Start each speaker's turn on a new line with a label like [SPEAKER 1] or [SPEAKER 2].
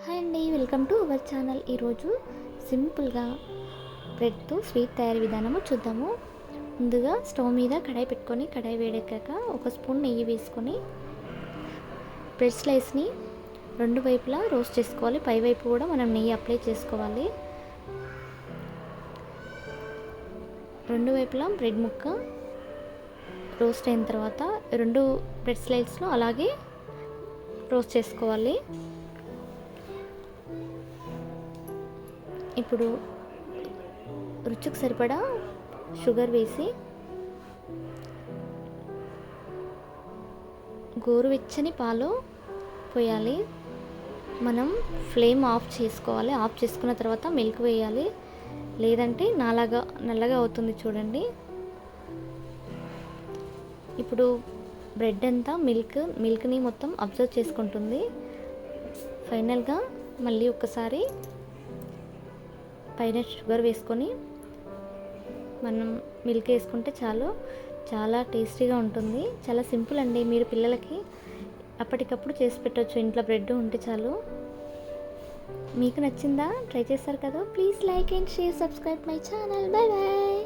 [SPEAKER 1] Hi అండి, welcome to our channel. ఈరోజు సింపుల్గా బ్రెడ్తో స్వీట్ తయారీ విధానము చూద్దాము. ముందుగా స్టవ్ మీద కడాయి పెట్టుకొని కడాయి వేడెక్కాక ఒక స్పూన్ నెయ్యి వేసుకొని బ్రెడ్ స్లైస్ని రెండు వైపులా రోస్ట్ చేసుకోవాలి. పైవైపు కూడా మనం నెయ్యి అప్లై చేసుకోవాలి. రెండు వైపులా బ్రెడ్ ముక్క రోస్ట్ అయిన తర్వాత రెండు బ్రెడ్ స్లైస్లో అలాగే రోస్ట్ చేసుకోవాలి. ఇప్పుడు రుచికి సరిపడా షుగర్ వేసి గోరువెచ్చని పాలు పోయాలి. మనం ఫ్లేమ్ ఆఫ్ చేసుకోవాలి. ఆఫ్ చేసుకున్న తర్వాత మిల్క్ వేయాలి, లేదంటే నల్లగా అవుతుంది చూడండి. ఇప్పుడు బ్రెడ్ అంతా మిల్క్ని మొత్తం అబ్జర్వ్ చేసుకుంటుంది. ఫైనల్గా మళ్ళీ ఒకసారి పైన షుగర్ వేసుకొని మనం మిల్క్ వేసుకుంటే చాలా టేస్టీగా ఉంటుంది. చాలా సింపుల్ అండి. మీరు పిల్లలకి అప్పటికప్పుడు చేసి పెట్టవచ్చు. ఇంట్లో బ్రెడ్ ఉంటే చాలు. మీకు నచ్చిందా? ట్రై చేస్తారు కదా. Please like and share, subscribe my channel. Bye bye.